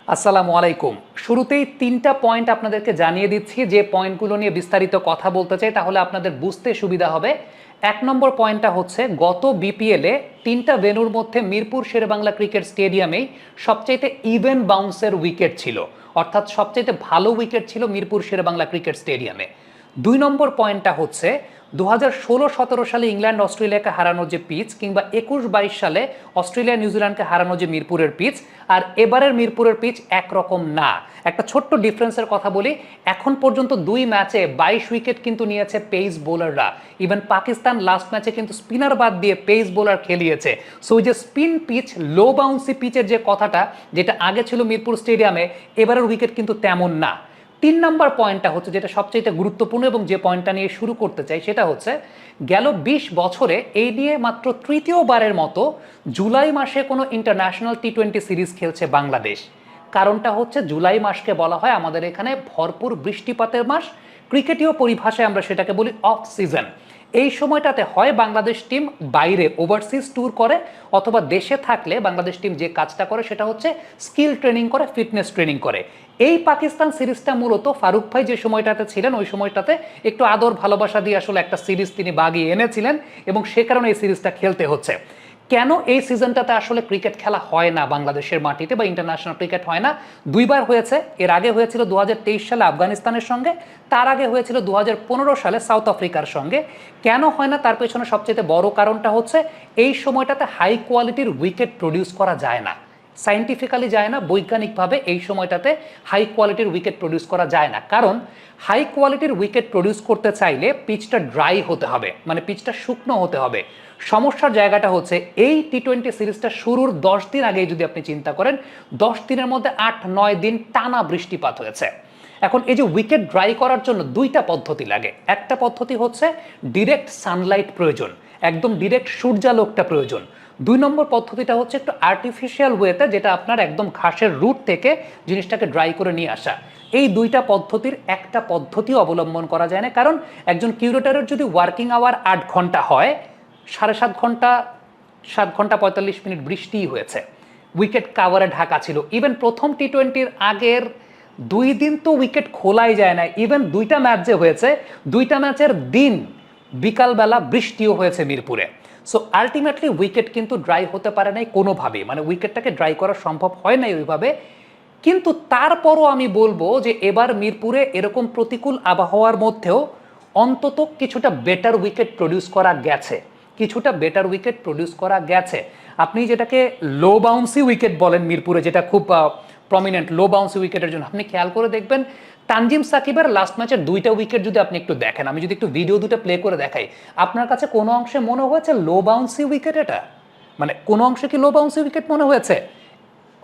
আসসালামু আলাইকুম। শুরুতেই ৩টা পয়েন্ট আপনাদেরকে জানিয়ে দিচ্ছি, যে পয়েন্টগুলো নিয়ে বিস্তারিত কথা বলতে চাই, তাহলে আপনাদের বুঝতে সুবিধা হবে। ১ নম্বর পয়েন্টটা হচ্ছে, গত বিপিএলে ৩টা ভেন্যুর মধ্যে মিরপুর শেরেবাংলা ক্রিকেট স্টেডিয়ামেই সবচাইতে ইভেন বাউন্সের উইকেট ছিল, অর্থাৎ সবচাইতে ভালো উইকেট ছিল মিরপুর শেরেবাংলা ক্রিকেট স্টেডিয়ামে। ২ নম্বর পয়েন্টটা হচ্ছে ২০১৬-১৭ সালে ইংল্যান্ড অস্ট্রেলিয়াকে হারানো যে পিচ, কিংবা ২১-২২ সালে অস্ট্রেলিয়া নিউজিল্যান্ডকে হারানো যে মিরপুরের পিচ, আর এবারের মিরপুরের পিচ একরকম না। একটা ছোট্ট ডিফারেন্সের কথা বলি, এখন পর্যন্ত ২ ম্যাচে ২২ উইকেট কিন্তু নিয়েছে পেস বোলাররা। ইভেন পাকিস্তান লাস্ট ম্যাচে কিন্তু স্পিনার বাদ দিয়ে পেস বোলার খেলিয়েছে। সো ওই যে স্পিন পিচ, লো বাউন্সি পিচের যে কথাটা, যেটা আগে ছিল মিরপুর স্টেডিয়ামে, এবারের উইকেট কিন্তু তেমন না। ৩ নম্বর পয়েন্টটা হচ্ছে, যেটা সবচেয়ে গুরুত্বপূর্ণ এবং যে পয়েন্টটা নিয়ে শুরু করতে চাই, সেটা হচ্ছে গেল ২০ বছরে এই নিয়ে মাত্র তৃতীয়বারের মতো জুলাই মাসে কোনো ইন্টারন্যাশনাল টি-20 সিরিজ খেলছে বাংলাদেশ। কারণটা হচ্ছে, জুলাই মাসকে বলা হয় আমাদের এখানে ভরপুর বৃষ্টিপাতের মাস। ক্রিকেটীয় পরিভাষায় আমরা সেটাকে বলি অফ সিজন। এই সময়টাতে হয় বাংলাদেশ টিম বাইরে ওভারসিজ ট্যুর করে, অথবা দেশে থাকলে বাংলাদেশ টিম যে কাজটা করে সেটা হচ্ছে স্কিল ট্রেনিং করে, ফিটনেস ট্রেনিং করে। এই পাকিস্তান সিরিজটা মূলত ফারুক ভাই যে সময়টাতে ছিলেন, ওই সময়টাতে একটু আদর ভালোবাসা দিয়ে আসলে একটা সিরিজ তিনি বাগিয়ে এনেছিলেন, এবং সে কারণে এই সিরিজটা খেলতে হচ্ছে। কেন এই সিজনটাতে আসলে ক্রিকেট খেলা হয় না বাংলাদেশের মাটিতে, বা ইন্টারন্যাশনাল ক্রিকেট হয় না? ২বার হয়েছে। এর আগে হয়েছিল ২০২৩ সালে আফগানিস্তানের সঙ্গে, তার আগে হয়েছিল ২০১৫ সালে সাউথ আফ্রিকার সঙ্গে। কেন হয় না, তার পেছনে সবচেয়ে বড় কারণটা হচ্ছে, এই সময়টাতে হাই কোয়ালিটির উইকেট প্রডিউস করা যায় না। সাইন্টিফিক্যালি যায় না, বৈজ্ঞানিকভাবে এই সময়টাতে হাই কোয়ালিটির উইকেট প্রডিউস করা যায় না। কারণ হাই কোয়ালিটির উইকেট প্রডিউস করতে চাইলে পিচটা ড্রাই হতে হবে, মানে পিচটা শুকনো হতে হবে। সমস্যার জায়গাটা হচ্ছে, এই টি-20 সিরিজটা শুরুর ১০ দিন আগেই যদি আপনি চিন্তা করেন, ১০ দিনের মধ্যে ৮-৯ দিন টানা বৃষ্টিপাত হয়েছে। এখন এই যে উইকেট ড্রাই করার জন্য ২টা পদ্ধতি লাগে। একটা পদ্ধতি হচ্ছে ডিরেক্ট সানলাইট প্রয়োজন, একদম ডিরেক্ট সূর্যালোকটা প্রয়োজন। ২ নম্বর পদ্ধতিটা হচ্ছে একটু আর্টিফিশিয়াল ওয়েতে, যেটা আপনার একদম ঘাসের রুট থেকে জিনিসটাকে ড্রাই করে নিয়ে আসা। এই ২টা পদ্ধতির একটা পদ্ধতি অবলম্বন করা যায় না, কারণ একজন কিউরেটরের যদি ওয়ার্কিং আওয়ার ৮ ঘন্টা হয়, ৭.৫ ঘন্টা, ৭ ঘন্টা ৪৫ মিনিট বৃষ্টিই হয়েছে, উইকেট কাভারে ঢাকা ছিল। ইভেন প্রথম টি-20-র আগের ২ দিন তো উইকেট খোলাই যায় না। ইভেন ২টা ম্যাচ যে হয়েছে, ২টা ম্যাচের দিন বিকালবেলা বৃষ্টিও হয়েছে মিরপুরে। সো আলটিমেটলি উইকেট কিন্তু ড্রাই হতে পারে নাই কোনোভাবেই, মানে উইকেটটাকে ড্রাই করা সম্ভব হয় নাই ওইভাবে। কিন্তু তারপরও আমি বলবো যে এবার মিরপুরে এরকম প্রতিকূল আবহাওয়ার মধ্যেও অন্তত কিছুটা বেটার উইকেট প্রডিউস করা গেছে, কিছুটা বেটার উইকেট প্রডিউস করা গেছে। আপনি যেটাকে লো বাউন্সি উইকেট বলেন মিরপুরে, যেটা খুব প্রমিনেন্ট লো বাউন্সি উইকেটের জন্য, আপনি খেয়াল করে দেখবেন তানজিম সাকিবের লাস্ট ম্যাচের ২টা উইকেট যদি আপনি একটু দেখেন, আমি যদি একটু ভিডিও দুটো প্লে করে দেখাই, আপনার কাছে কোনো অংশে মনে হয়েছে লো বাউন্সি উইকেট? এটা মানে কোনো অংশে কি লো বাউন্সি উইকেট মনে হয়েছে?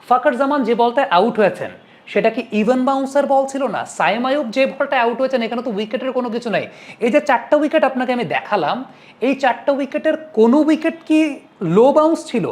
ফাকর জামান যে বলটায় আউট হয়েছেন, সেটা কি ইভেন বাউন্সার বল ছিল না? সাইম আয়ুব যে বলটায় আউট হয়েছেন, এখানে তো উইকেটের কোনো কিছু নাই। এই যে 4টা উইকেট আপনাকে আমি দেখালাম, এই 4টা উইকেটের কোনো উইকেট কি লো বাউন্স ছিল?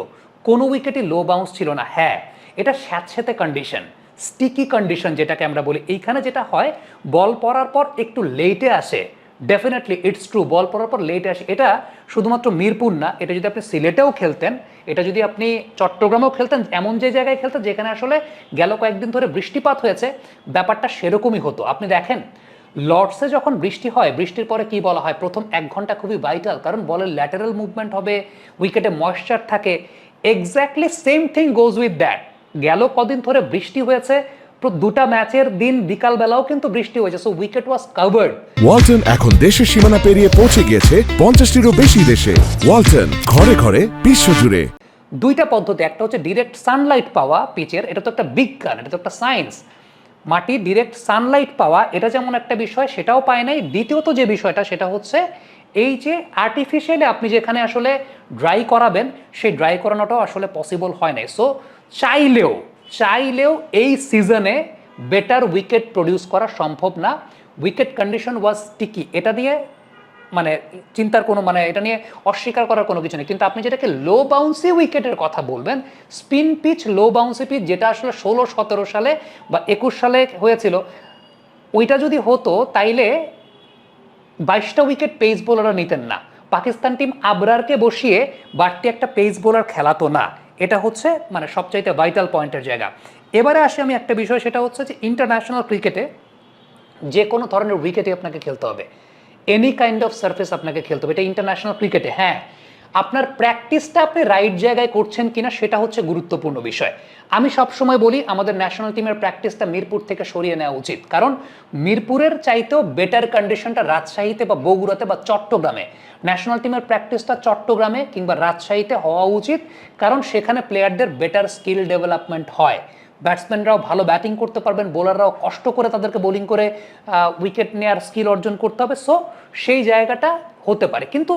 কোনো উইকেটই লো বাউন্স ছিল না। হ্যাঁ, এটা স্যাঁতসেঁতে কন্ডিশন, স্টিকি কন্ডিশন যেটাকে আমরা বলি। এইখানে যেটা হয়, বল পড়ার পর একটু লেটে আসে। ডেফিনেটলি ইটস ট্রু, বল পড়ার পর লেটে আসে। এটা শুধুমাত্র মিরপুর না, এটা যদি আপনি সিলেটেও খেলতেন, এটা যদি আপনি চট্টগ্রামেও খেলতেন, এমন যে জায়গায় খেলতেন যেখানে আসলে গেল কয়েকদিন ধরে বৃষ্টিপাত হয়েছে, ব্যাপারটা সেরকমই হতো। আপনি দেখেন লর্ডসে যখন বৃষ্টি হয়, বৃষ্টির পরে কি বলা হয়, প্রথম ১ ঘন্টা খুবই ভাইটাল, কারণ বলের ল্যাটারাল মুভমেন্ট হবে, উইকেটে ময়েশ্চার থাকে। Exactly same thing goes with that. গেল কদিন ধরে বৃষ্টি হয়েছে, ২টা ম্যাচের দিন বিকালবেলাও কিন্তু বৃষ্টি হয়েছে, সো উইকেট ওয়াজ কাভার্ড। ওয়ালটন এখন দেশের সীমানা পেরিয়ে পৌঁছে গিয়েছে ৫০টিরও বেশি দেশে। ওয়ালটন, ঘরে ঘরে, বিশ্বজুড়ে। ২টা পদ্ধতি, একটা হচ্ছে ডিরেক্ট সানলাইট পাওয়া পিচের, এটা তো একটা বিজ্ঞান, এটা তো একটা সায়েন্স। মাটি ডিরেক্ট সানলাইট পাওয়া, এটা যেমন একটা বিষয়, সেটাও পায় নাই। দ্বিতীয়ত যে বিষয়টা, সেটা হচ্ছে এই যে আর্টিফিশিয়ালি আপনি যেখানে আসলে ড্রাই করাবেন, সেই ড্রাই করানোটাও আসলে পসিবল হয় নাই। সো চাইলেও চাইলেও এই সিজনে বেটার উইকেট প্রডিউস করা সম্ভব না। উইকেট কন্ডিশন ওয়াজ স্টিকি, এটা দিয়ে মানে চিন্তার কোনো, মানে এটা নিয়ে অস্বীকার করার কোনো কিছু নেই। কিন্তু আপনি যেটাকে লো বাউন্সি উইকেটের কথা বলবেন, স্পিন পিচ, লো বাউন্সি পিচ, যেটা আসলে ১৬-১৭ সালে বা ২১ সালে হয়েছিল, ওইটা যদি হতো তাইলে ২২টা উইকেট পেস বোলাররা নিতেন না। পাকিস্তান টিম আবরারকে বসিয়ে বাড়তি একটা পেস বোলার খেলাতো না। এটা হচ্ছে মানে সবচাইতে ভাইটাল পয়েন্টের জায়গা। এবারে আসি আমি একটা বিষয়, সেটা হচ্ছে যে ইন্টারন্যাশনাল ক্রিকেটে যে কোনো ধরনের উইকেটে আপনাকে খেলতে হবে, এনি কাইন্ড অফ সারফেস আপনাকে খেলতে হবে, এটা ইন্টারন্যাশনাল ক্রিকেটে। হ্যাঁ, আপনার প্র্যাকটিসটা আপনি রাইট জায়গায় করছেন কিনা সেটা হচ্ছে গুরুত্বপূর্ণ বিষয়। আমি সবসময় বলি আমাদের ন্যাশনাল টিমের প্র্যাকটিসটা মিরপুর থেকে সরিয়ে নেওয়া উচিত, কারণ মিরপুরের চাইতেও বেটার কন্ডিশনটা রাজশাহীতে বা বগুড়াতে বা চট্টগ্রামে, ন্যাশনাল টিমের প্র্যাকটিসটা চট্টগ্রামে কিংবা রাজশাহীতে হওয়া উচিত, কারণ সেখানে প্লেয়ারদের বেটার স্কিল ডেভেলপমেন্ট হয়, ব্যাটসম্যানরাও ভালো ব্যাটিং করতে পারবেন, বোলাররাও কষ্ট করে তাদেরকে বোলিং করে উইকেট নেওয়ার স্কিল অর্জন করতে হবে। সো সেই জায়গাটা হতে পারে, কিন্তু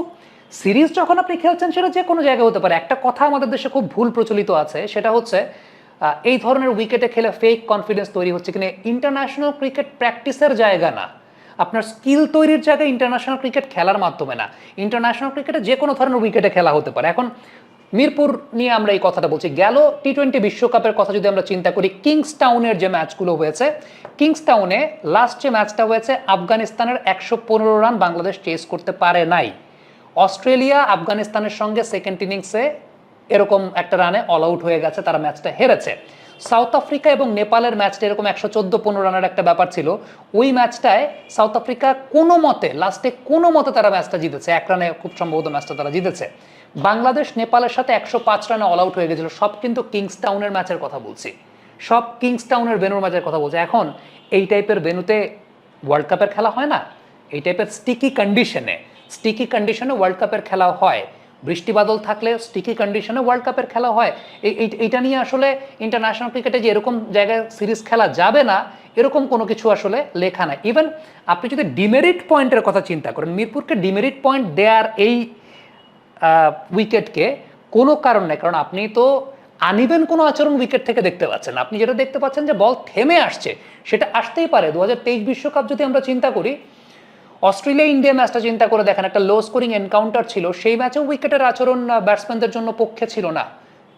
সিরিজ যখন আপনি খেলছেন সেটা যে কোনো জায়গায় হতে পারে। একটা কথা আমাদের দেশে খুব ভুল প্রচলিত আছে, সেটা হচ্ছে এই ধরনের উইকেটে খেলে ফেক কনফিডেন্স তৈরি হচ্ছে কিনা। ইন্টারন্যাশনাল ক্রিকেট প্র্যাকটিসের জায়গা না, আপনার স্কিল তৈরির জায়গায় ইন্টারন্যাশনাল ক্রিকেট খেলার মাধ্যমে না। ইন্টারন্যাশনাল ক্রিকেটে যে কোনো ধরনের উইকেটে খেলা হতে পারে। এখন মিরপুর নিয়ে আমরা এই কথাটা বলছি, গেল টি-20 বিশ্বকাপের কথা যদি আমরা চিন্তা করি, কিংসটাউনের যে ম্যাচগুলো হয়েছে, কিংসটাউনে লাস্ট যে ম্যাচটা হয়েছে আফগানিস্তানের 115 রান বাংলাদেশ চেস করতে পারে নাই। অস্ট্রেলিয়া আফগানিস্তানের সঙ্গে সেকেন্ড ইনিংসে এরকম একটা রানে অল আউট হয়ে গেছে, তারা ম্যাচটা হেরেছে। সাউথ আফ্রিকা এবং নেপালের ম্যাচটা এরকম 114-15 রানের একটা ব্যাপার ছিল। ওই ম্যাচটায় সাউথ আফ্রিকা কোনো মতে লাস্টে তারা ম্যাচটা জিতেছে, এক রানে খুব সম্ভবত ম্যাচটা তারা জিতেছে। বাংলাদেশ নেপালের সাথে 105 রানে অল আউট হয়ে গেছিল। সব কিন্তু কিংসটাউনের ম্যাচের কথা বলছি, সব কিংসটাউনের ভেন্যুর ম্যাচের কথা বলছি। এখন এই টাইপের ভেন্যুতে ওয়ার্ল্ড কাপের খেলা হয় না, এই টাইপের স্টিকি কন্ডিশনে ওয়ার্ল্ড কাপের খেলা হয়। বৃষ্টি বাদল থাকলে স্টিকি কন্ডিশনে ওয়ার্ল্ড কাপের খেলা হয়। এইটা নিয়ে আসলে ইন্টারন্যাশনাল ক্রিকেটে যে এরকম জায়গায় সিরিজ খেলা যাবে না এরকম কোনো কিছু আসলে লেখা নাই। ইভেন আপনি যদি ডিমেরিট পয়েন্টের কথা চিন্তা করেন, মিরপুরকে ডিমেরিট পয়েন্ট দেয়ার এই উইকেটকে কোনো কারণ নেই, কারণ আপনি তো আনইভেন কোনো আচরণ উইকেট থেকে দেখতে পাচ্ছেন। আপনি যেটা দেখতে পাচ্ছেন যে বল থেমে আসছে, সেটা আসতেই পারে। 2023 বিশ্বকাপ যদি আমরা চিন্তা করি, অস্ট্রেলিয়া ইন্ডিয়া ম্যাচটা চিন্তা করে দেখেন, একটা লো স্কোরিং এনকাউন্টার ছিল, সেই ম্যাচেও উইকেটের আচরণ ব্যাটসম্যানদের জন্য পক্ষে ছিল না।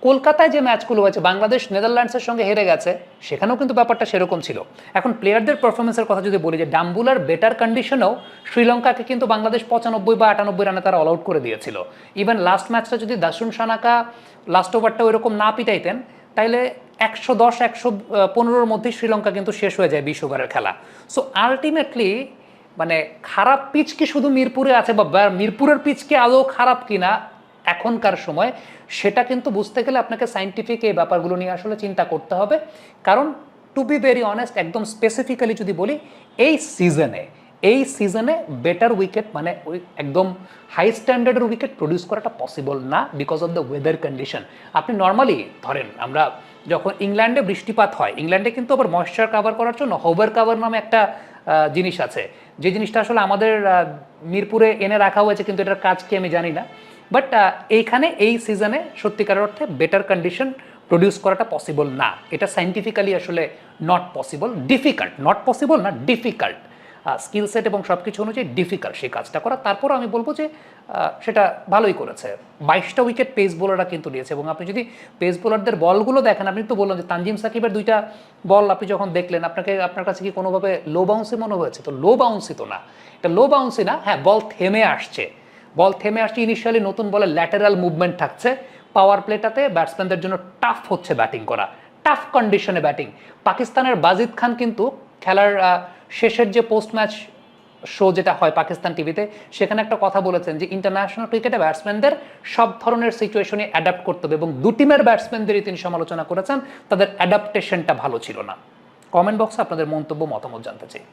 কলকাতায় যে ম্যাচগুলো হয়েছে, বাংলাদেশ নেদারল্যান্ডসের সঙ্গে হেরে গেছে, সেখানেও কিন্তু ব্যাপারটা সেরকম ছিল। এখন প্লেয়ারদের পারফরমেন্সের কথা যদি বলি, যে ডাম্বুলার বেটার কন্ডিশনেও শ্রীলঙ্কাকে কিন্তু বাংলাদেশ 95 বা 98 রানে তারা অল আউট করে দিয়েছিল। ইভেন লাস্ট ম্যাচটা যদি দাসুন সানাকা লাস্ট ওভারটা ওইরকম না পিটাইতেন, তাইলে 110-115-র মধ্যেই শ্রীলঙ্কা কিন্তু শেষ হয়ে যায় 20 ওভারের খেলা। সো আলটিমেটলি মানে খারাপ পিচ কি শুধু মিরপুরে আছে, বা মিরপুরের পিচ কি আদৌ খারাপ কিনা এখনকার সময়, সেটা কিন্তু বুঝতে গেলে আপনাকে সাইন্টিফিক এই ব্যাপারগুলো নিয়ে আসলে চিন্তা করতে হবে। কারণ টু বি ভেরি অনেস্ট, একদম স্পেসিফিক্যালি যদি বলি, এই সিজনে বেটার উইকেট মানে ওই একদম হাই স্ট্যান্ডার্ডের উইকেট প্রডিউস করাটা পসিবল না, because of the weather condition. আপনি নর্মালি ধরেন, আমরা যখন ইংল্যান্ডে বৃষ্টিপাত হয়, ইংল্যান্ডে কিন্তু আবার ময়েশ্চার কাভার করার জন্য হোভার কাভার নামে একটা জিনিস আছে, যে জিনিসটা আসলে আমাদের মিরপুরে এনে রাখা হয়েছে, কিন্তু এটার কাজ কি আমি জানি না। বাট এইখানে এই সিজনে সত্যিকারের অর্থে বেটার কন্ডিশন প্রডিউস করাটা পসিবল না, এটা সাইন্টিফিক্যালি আসলে not possible, difficult, not possible না, ডিফিকাল্ট, স্কিল সেট এবং সব কিছু অনুযায়ী ডিফিকাল্ট সেই কাজটা করা। তারপরও আমি বলবো যে সেটা ভালোই করেছে। 22টা উইকেট পেস বোলাররা কিন্তু নিয়েছে, এবং আপনি যদি পেস বোলারদের বলগুলো দেখেন, আপনি তো বললাম যে তানজিম সাকিবের 2টা বল আপনি যখন দেখলেন, আপনার কাছে কি কোনোভাবে লো বাউন্সি মনে হয়েছে? তো লো বাউন্সি তো না, এটা লো বাউন্সি না, হ্যাঁ বল থেমে আসছে, ইনিশিয়ালি নতুন বলে ল্যাটেরাল মুভমেন্ট থাকছে। পাওয়ার প্লেটাতে ব্যাটসম্যানদের জন্য টাফ হচ্ছে ব্যাটিং করা, টাফ কন্ডিশনে ব্যাটিং। পাকিস্তানের বাজিদ খান কিন্তু খেলার শেষের যে পোস্ট ম্যাচ শো যেটা হয় পাকিস্তান টিভিতে, সেখানে একটা কথা বলেছেন যে ইন্টারন্যাশনাল ক্রিকেটে ব্যাটসম্যানদের সব ধরনের সিচুয়েশনে অ্যাডাপ্ট করতে হবে, এবং 2 টিমের ব্যাটসম্যানদেরই তিনি সমালোচনা করেছেন, তাদের অ্যাডাপ্টেশনটা ভালো ছিল না। কমেন্ট বক্সে আপনাদের মন্তব্য মতামত জানতে চাই।